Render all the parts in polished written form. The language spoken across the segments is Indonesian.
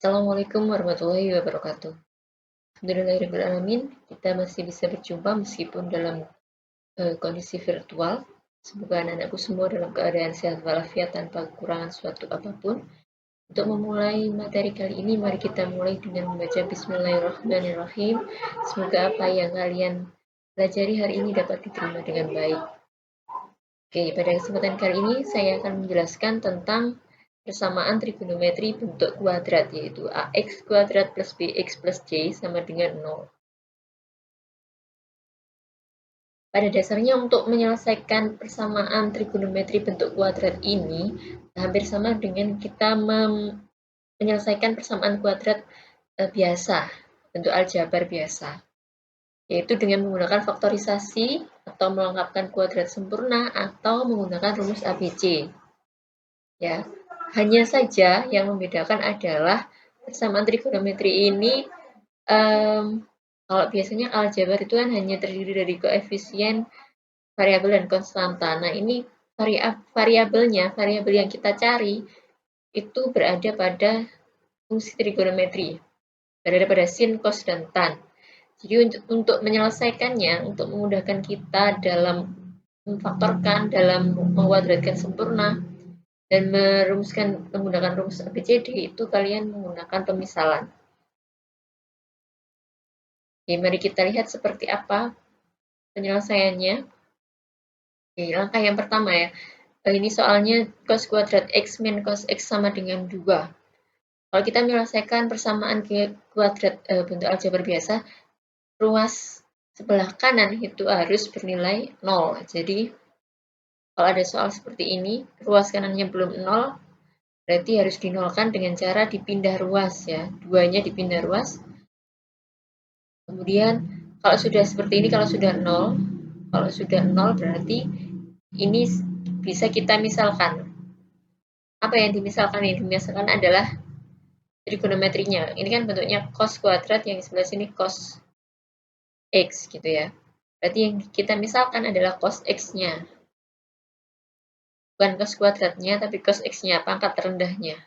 Assalamualaikum warahmatullahi wabarakatuh. Alhamdulillahirrahmanirrahim. Kita masih bisa berjumpa meskipun dalam kondisi virtual. Semoga anak-anakku semua dalam keadaan sehat walafiat tanpa kekurangan suatu apapun. Untuk memulai materi kali ini, mari kita mulai dengan membaca Bismillahirrahmanirrahim. Semoga apa yang kalian pelajari hari ini dapat diterima dengan baik. Oke, pada kesempatan kali ini saya akan menjelaskan tentang persamaan trigonometri bentuk kuadrat, yaitu ax kuadrat plus bx plus c sama dengan 0. Pada dasarnya untuk menyelesaikan persamaan trigonometri bentuk kuadrat ini hampir sama dengan kita menyelesaikan persamaan kuadrat biasa, bentuk aljabar biasa, yaitu dengan menggunakan faktorisasi atau melengkapkan kuadrat sempurna atau menggunakan rumus ABC. Ya, hanya saja yang membedakan adalah persamaan trigonometri ini kalau biasanya aljabar itu kan hanya terdiri dari koefisien, variabel dan konstanta. Nah, ini variabel yang kita cari itu berada pada fungsi trigonometri, berada pada sin, cos, dan tan. Jadi untuk menyelesaikannya, untuk memudahkan kita dalam memfaktorkan, dalam menguadratkan sempurna, dan merumuskan menggunakan rumus ABCD, itu kalian menggunakan pemisalan. Oke, mari kita lihat seperti apa penyelesaiannya. Oke, langkah yang pertama ya. Ini soalnya cos kuadrat x min cos x sama dengan 2. Kalau kita menyelesaikan persamaan kuadrat bentuk aljabar biasa, ruas sebelah kanan itu harus bernilai 0. Jadi, kalau ada soal seperti ini, ruas kanannya belum 0, berarti harus dinolkan dengan cara dipindah ruas ya. Duanya dipindah ruas. Kemudian, kalau sudah seperti ini, kalau sudah 0 berarti ini bisa kita misalkan. Apa yang dimisalkan? Yang dimisalkan adalah trigonometrinya. Ini kan bentuknya cos kuadrat, yang di sebelah sini cos x gitu ya. Berarti yang kita misalkan adalah cos x-nya. Bukan cos kuadratnya, tapi cos x-nya, pangkat rendahnya.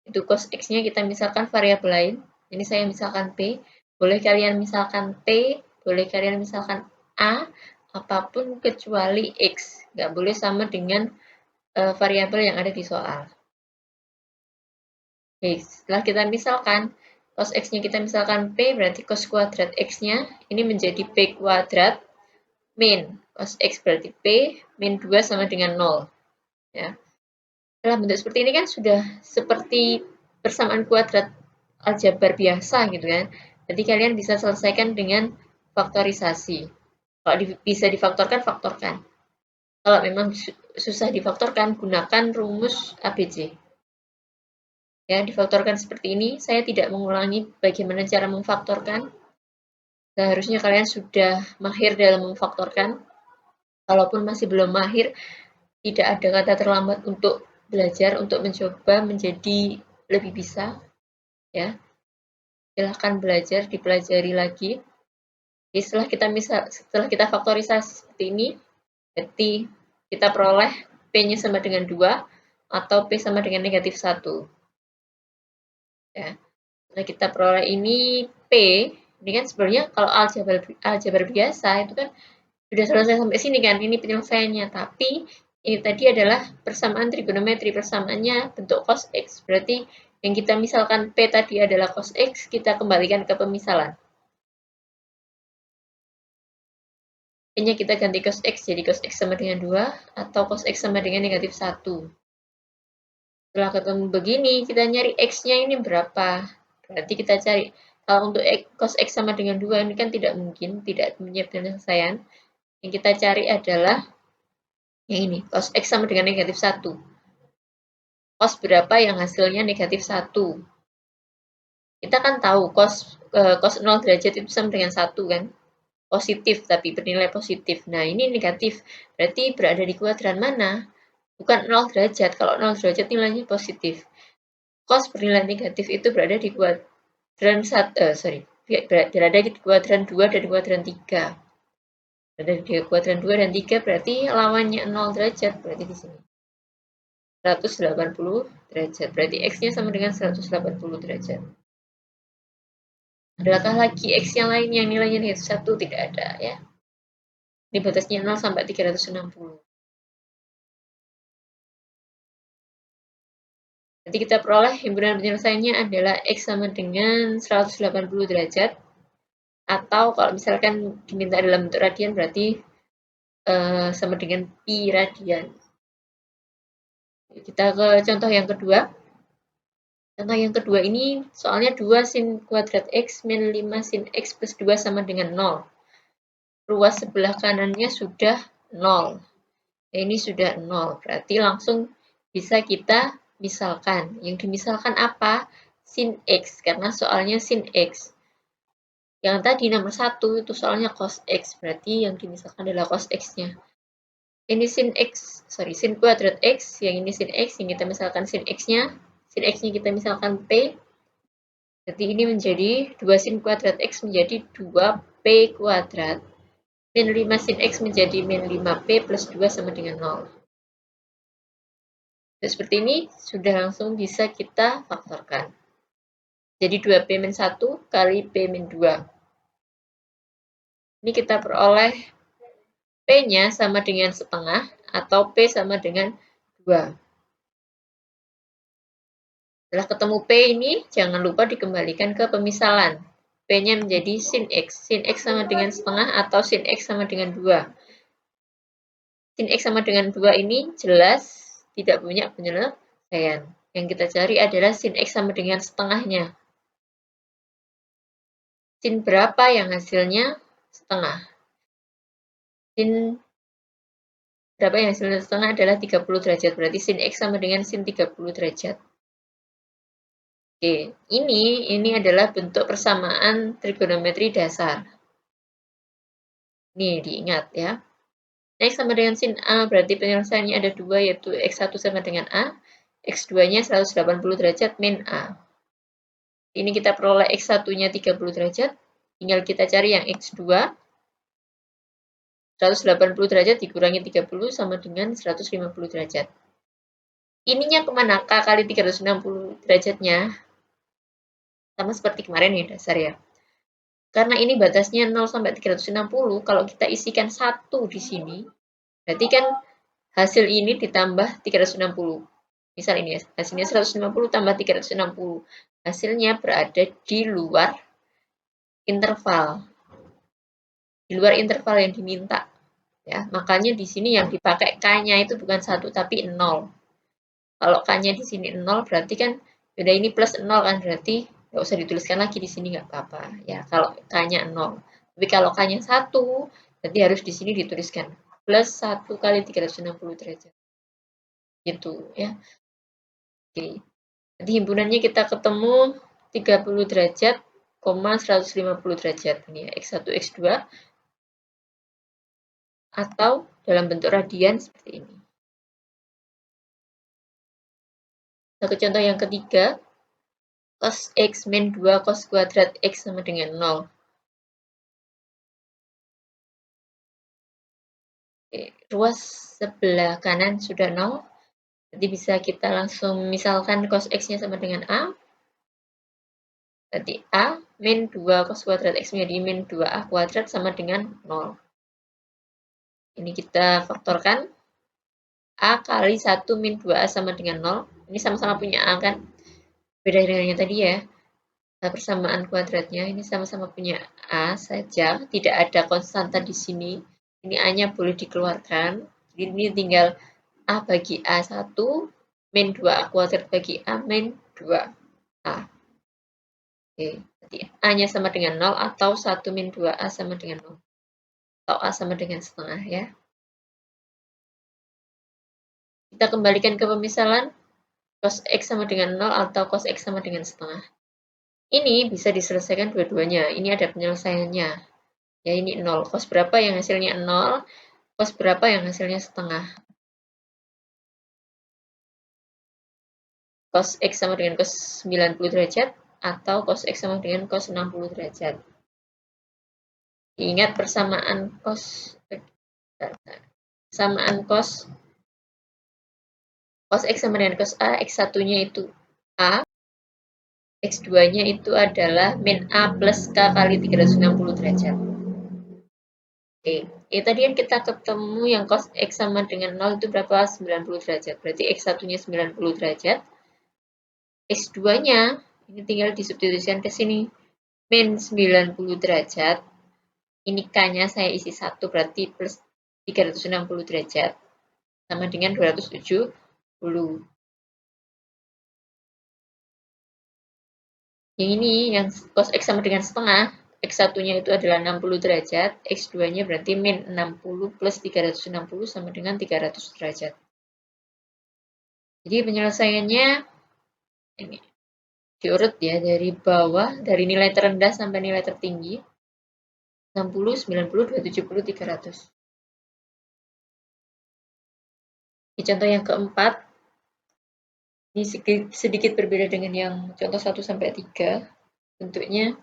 Itu cos x-nya kita misalkan variabel lain. Ini saya misalkan p. Boleh kalian misalkan t, boleh kalian misalkan a, apapun kecuali x. Nggak boleh sama dengan variabel yang ada di soal. Oke, setelah kita misalkan cos x-nya kita misalkan p, berarti cos kuadrat x-nya ini menjadi p kuadrat min cos x berarti p min 2 sama dengan 0. Ya. Dalam bentuk seperti ini kan sudah seperti persamaan kuadrat aljabar biasa gitu kan. Jadi kalian bisa selesaikan dengan faktorisasi. Kalau bisa difaktorkan, faktorkan. Kalau memang susah difaktorkan, gunakan rumus ABC. Ya, difaktorkan seperti ini. Saya tidak mengulangi bagaimana cara memfaktorkan. Seharusnya kalian sudah mahir dalam memfaktorkan. Kalaupun masih belum mahir, tidak ada kata terlambat untuk belajar, untuk mencoba menjadi lebih bisa. Ya, silahkan belajar, dipelajari lagi. Jadi setelah kita faktorisasi seperti ini, berarti kita peroleh P-nya sama dengan 2 atau P sama dengan negatif 1. Ya. Nah, kita peroleh ini P, ini kan sebenarnya kalau aljabar biasa itu kan sudah selesai sampai sini kan, ini penyelesaiannya. Tapi ini tadi adalah persamaan trigonometri, persamaannya bentuk cos x. Berarti yang kita misalkan P tadi adalah cos x, kita kembalikan ke pemisalan. P-nya kita ganti cos x, jadi cos x sama dengan 2, atau cos x sama dengan negatif 1. Setelah ketemu begini, kita nyari x-nya ini berapa. Berarti kita cari, kalau untuk cos x sama dengan 2, ini kan tidak mungkin, tidak punya penyelesaian. Yang kita cari adalah yang ini, cos x sama dengan negatif 1. Cos berapa yang hasilnya negatif 1. Kita kan tahu cos 0 derajat itu sama dengan 1 kan. Positif, tapi bernilai positif. Nah, ini negatif. Berarti berada di kuadran mana? Bukan 0 derajat. Kalau 0 derajat nilainya positif. Cos bernilai negatif itu berada di kuadran 1, berada di kuadran 2 dan kuadran 3. Berada di kuadran 2 dan 3 berarti lawannya 0 derajat, berarti di sini. 180 derajat. Berarti X-nya sama dengan 180 derajat. Adakah lagi X yang lain yang nilainya negatif 1? Tidak ada ya. Ini batasnya 0 sampai 360. Nanti kita peroleh himpunan penyelesaiannya adalah X sama dengan 180 derajat. Atau kalau misalkan diminta dalam bentuk radian berarti sama dengan pi radian. Kita ke contoh yang kedua. Contoh yang kedua ini soalnya 2 sin kuadrat X min 5 sin X plus 2 sama dengan 0. Ruas sebelah kanannya sudah 0. Ini sudah 0, berarti langsung bisa kita misalkan. Yang dimisalkan apa? Sin X, karena soalnya sin X. Yang tadi nomor 1 itu soalnya cos X, berarti yang dimisalkan adalah cos X-nya. Ini sin X, sin kuadrat X, yang ini sin X, yang kita misalkan sin X-nya. Sin X-nya kita misalkan P. Jadi ini menjadi 2 sin kuadrat X menjadi 2P kuadrat. Min 5 sin X menjadi min 5P plus 2 sama dengan 0. Dan seperti ini sudah langsung bisa kita faktorkan. Jadi 2P min 1 kali P min 2. Ini kita peroleh P-nya sama dengan setengah atau P sama dengan 2. Setelah ketemu P ini, jangan lupa dikembalikan ke pemisalan. P-nya menjadi sin X. Sin X sama dengan setengah atau sin X sama dengan 2. Sin X sama dengan 2 ini jelas tidak punya penyelesaian. Yang kita cari adalah sin X sama dengan setengahnya. Sin berapa yang hasilnya setengah? Sin berapa yang hasilnya setengah adalah 30 derajat. Berarti sin X sama dengan sin 30 derajat. Oke, ini adalah bentuk persamaan trigonometri dasar. Nih, diingat ya. X sama dengan sin A, berarti penyelesaiannya ada 2, yaitu X1 sama dengan A. X2-nya 180 derajat min A. Ini kita peroleh X1-nya 30 derajat. Tinggal kita cari yang X2. 180 derajat dikurangi 30 sama dengan 150 derajat. Ininya kemana? K kali 360 derajatnya. Sama seperti kemarin ya dasar ya. Karena ini batasnya 0 sampai 360, kalau kita isikan 1 di sini, berarti kan hasil ini ditambah 360. Misal ini ya, hasilnya 150 tambah 360. Hasilnya berada di luar interval. Di luar interval yang diminta. Ya, makanya di sini yang dipakai K-nya itu bukan 1 tapi 0. Kalau K-nya di sini 0 berarti kan beda ini plus 0 kan, berarti nggak usah dituliskan lagi di sini nggak apa-apa ya kalau K-nya 0. Tapi kalau K-nya 1 berarti harus di sini dituliskan plus 1 kali 360 derajat. Gitu ya. Oke. Jadi himpunannya kita ketemu 30 derajat, 150 derajat ini ya, X1, X2 atau dalam bentuk radian seperti ini. Satu contoh yang ketiga, cos X min 2 cos kuadrat X sama dengan 0. Oke, ruas sebelah kanan sudah 0. Jadi bisa kita langsung misalkan cos X-nya sama dengan A. Berarti A min 2 cos kuadrat X menjadi min 2A kuadrat sama dengan 0. Ini kita faktorkan. A kali 1 min 2A sama dengan 0. Ini sama-sama punya A kan? Beda dengan yang tadi ya. Nah, persamaan kuadratnya ini sama-sama punya A saja. Tidak ada konstanta di sini. Ini A-nya boleh dikeluarkan. Jadi ini tinggal A bagi A1 min 2A kuadrat bagi A min 2A. Oke, jadi A-nya sama dengan 0 atau 1 min 2A sama dengan 0. Atau A sama dengan setengah ya. Kita kembalikan ke pemisalan. Cos X sama dengan 0 atau cos X sama dengan setengah. Ini bisa diselesaikan dua-duanya. Ini ada penyelesaiannya. Ya ini 0. Cos berapa yang hasilnya 0? Cos berapa yang hasilnya setengah? Cos X sama dengan cos 90 derajat atau cos X sama dengan cos 60 derajat. Ingat persamaan cos Cos X sama dengan cos A, X1-nya itu A, X2-nya itu adalah min A plus K kali 360 derajat. Oke, tadi yang kita ketemu yang cos X sama dengan 0 itu berapa? 90 derajat. Berarti X1-nya 90 derajat. X2-nya, ini tinggal disubstitusikan ke sini. Min 90 derajat. Ini K-nya saya isi 1, berarti plus 360 derajat. Sama dengan 270. Yang ini, yang cos X sama dengan setengah, X1-nya itu adalah 60 derajat, X2-nya berarti min 60 plus 360 sama dengan 300 derajat. Jadi penyelesaiannya ini diurut ya dari bawah, dari nilai terendah sampai nilai tertinggi. 60, 90, 270, 300. Di contoh yang keempat, ini sedikit berbeda dengan yang contoh 1 sampai 3. Bentuknya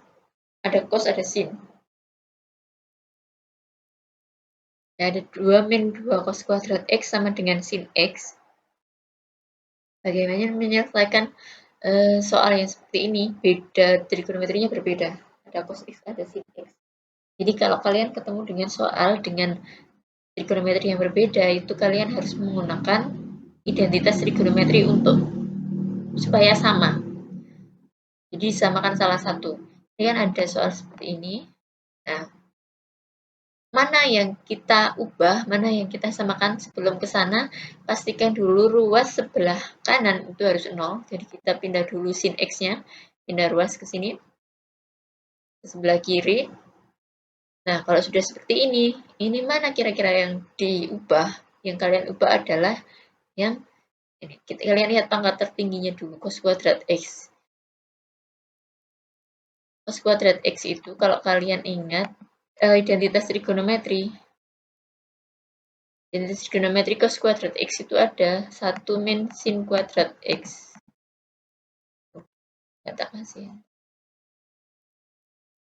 ada cos, ada sin. Nah, ada 2 min 2 cos kuadrat X sama dengan sin X. Bagaimana menyelesaikan soal yang seperti ini? Beda, trigonometrinya berbeda. Ada cos X, ada sin X. Jadi kalau kalian ketemu dengan soal dengan trigonometri yang berbeda, itu kalian harus menggunakan identitas trigonometri untuk supaya sama. Jadi disamakan salah satu. Ini kan ada soal seperti ini. Nah, mana yang kita ubah, mana yang kita samakan sebelum ke sana, pastikan dulu ruas sebelah kanan itu harus 0. Jadi kita pindah dulu sin X-nya, pindah ruas ke sini, ke sebelah kiri. Nah, kalau sudah seperti ini mana kira-kira yang diubah? Yang kalian ubah adalah yang ini. Kalian lihat pangkat tertingginya dulu, cos kuadrat X. Cos kuadrat X itu kalau kalian ingat, identitas trigonometri. Identitas trigonometri cos kuadrat X itu ada 1 min sin kuadrat X. Kata kasih.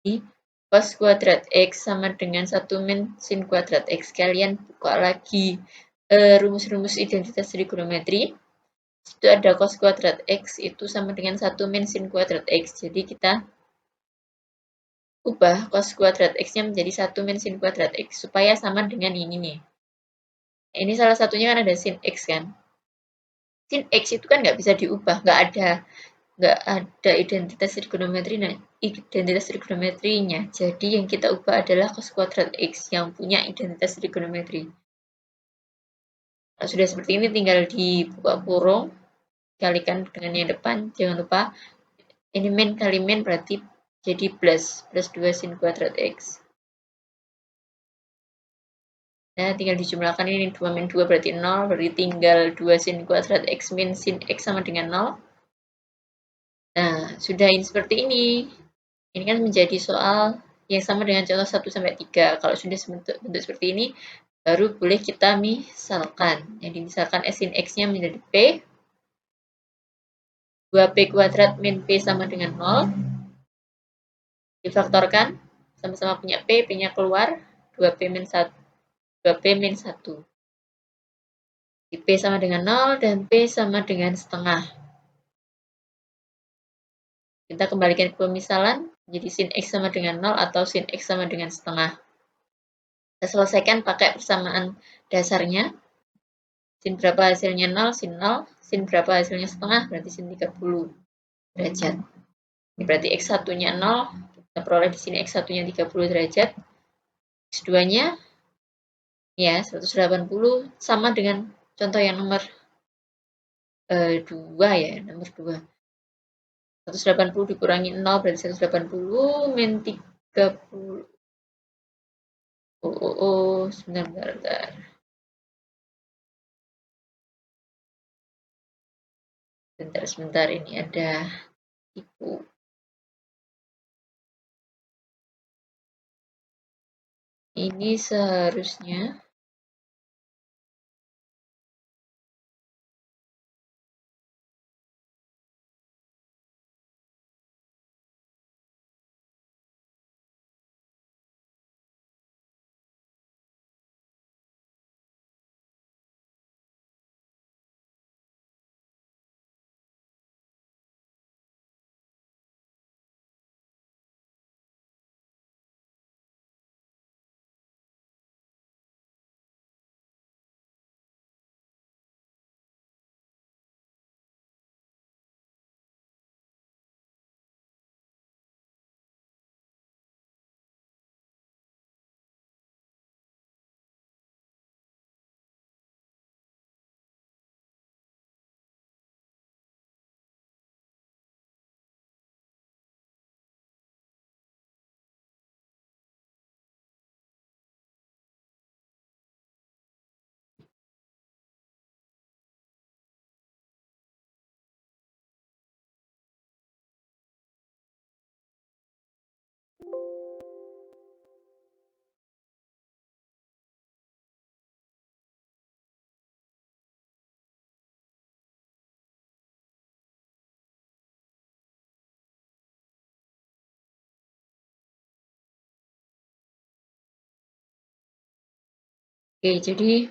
Jadi, cos kuadrat X sama dengan 1 min sin kuadrat X. Kalian buka lagi rumus-rumus identitas trigonometri. Itu ada cos kuadrat X itu sama dengan 1 min sin kuadrat X. Jadi kita ubah cos kuadrat X-nya menjadi 1 min sin kuadrat X supaya sama dengan ini nih. Ini salah satunya kan ada sin X kan. Sin X itu kan nggak bisa diubah, nggak ada identitas trigonometrinya. Jadi yang kita ubah adalah cos kuadrat X yang punya identitas trigonometri. Nah, sudah seperti ini tinggal dibuka kurung, kalikan dengan yang depan. Jangan lupa ini min kali min berarti jadi plus 2 sin kuadrat X. Nah, tinggal dijumlahkan ini 2 min 2 berarti 0, berarti tinggal 2 sin kuadrat X min sin X sama dengan 0. Nah, sudah ini seperti ini. Ini kan menjadi soal yang sama dengan contoh 1 sampai 3. Kalau sudah bentuk seperti ini, baru boleh kita misalkan. Jadi misalkan sin X-nya menjadi P. 2P kuadrat min P sama dengan 0. Difaktorkan, sama-sama punya P, P-nya keluar, 2P min 1. 2P min 1. P sama dengan 0 dan P sama dengan setengah. Kita kembalikan ke pemisalan, jadi sin X sama dengan 0 atau sin X sama dengan setengah. Kita selesaikan pakai persamaan dasarnya. Sin berapa hasilnya 0, sin 0. Sin berapa hasilnya setengah, berarti sin 30 derajat. Ini berarti X1-nya 0, kita peroleh di sini X1-nya 30 derajat. X2-nya ya 180 sama dengan contoh yang nomor 2 ya, nomor 2. 180 dikurangi 0 berarti 180 min 30. Sebentar. Sebentar, ini ada tipu. Ini seharusnya Oke, jadi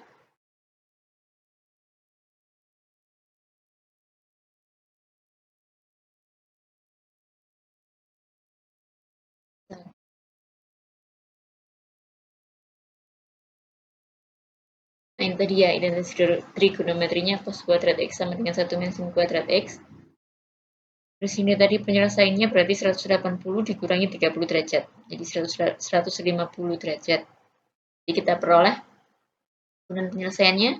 nah yang tadi ya identitas trigonometrinya cos kuadrat X sama dengan 1 min sin kuadrat X. Terus ini tadi penyelesaiannya berarti 180 dikurangi 30 derajat. Jadi 150 derajat. Jadi kita peroleh kemudian penyelesaiannya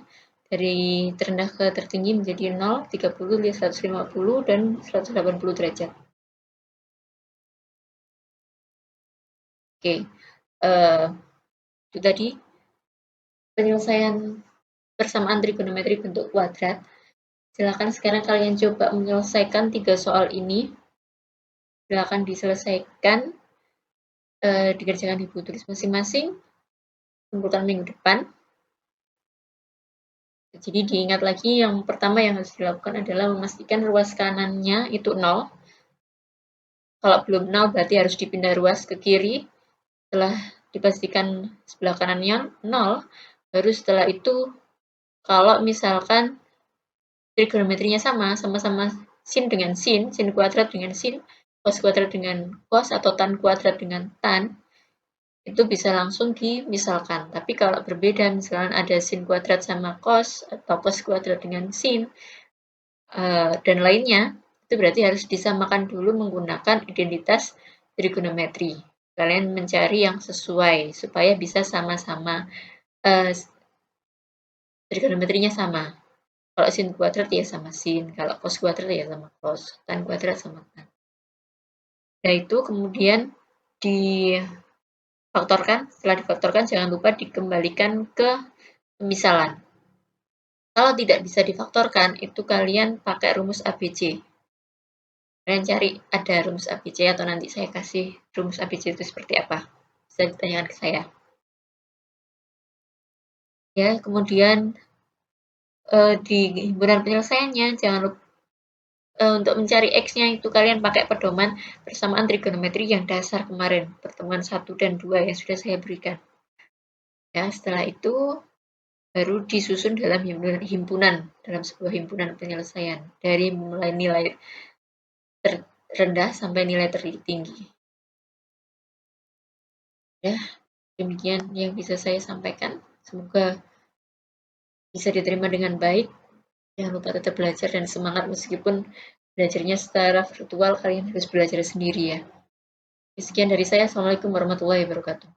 dari terendah ke tertinggi menjadi 0, 30, 150, dan 180 derajat. Oke, itu tadi penyelesaian persamaan trigonometri bentuk kuadrat. Silakan sekarang kalian coba menyelesaikan 3 soal ini. Silakan diselesaikan, dikerjakan di buku tulis masing-masing, kumpulkan minggu depan. Jadi diingat lagi yang pertama yang harus dilakukan adalah memastikan ruas kanannya itu 0. Kalau belum 0 berarti harus dipindah ruas ke kiri. Setelah dipastikan sebelah kanannya 0, baru setelah itu kalau misalkan trigonometrinya sama-sama sin dengan sin kuadrat dengan sin, cos kuadrat dengan cos, atau tan kuadrat dengan tan, itu bisa langsung dimisalkan. Tapi kalau berbeda, misalkan ada sin kuadrat sama cos, atau cos kuadrat dengan sin, dan lainnya, itu berarti harus disamakan dulu menggunakan identitas trigonometri. Kalian mencari yang sesuai, supaya bisa sama-sama trigonometrinya sama. Kalau sin kuadrat ya sama sin, kalau cos kuadrat ya sama cos, tan kuadrat sama tan. Nah itu kemudian difaktorkan, setelah difaktorkan jangan lupa dikembalikan ke pemisalan. Kalau tidak bisa difaktorkan, itu kalian pakai rumus ABC. Kalian cari ada rumus ABC atau nanti saya kasih rumus ABC itu seperti apa. Bisa ditanyakan ke saya. Ya, kemudian di himpunan penyelesaiannya jangan lupa untuk mencari X-nya itu kalian pakai pedoman persamaan trigonometri yang dasar kemarin, pertemuan 1 dan 2 yang sudah saya berikan. Ya, setelah itu baru disusun dalam himpunan, dalam sebuah himpunan penyelesaian dari mulai nilai terendah sampai nilai tertinggi. Ya, demikian yang bisa saya sampaikan. Semoga bisa diterima dengan baik. Jangan lupa tetap belajar dan semangat meskipun belajarnya secara virtual, kalian harus belajar sendiri ya. Sekian dari saya. Assalamualaikum warahmatullahi wabarakatuh.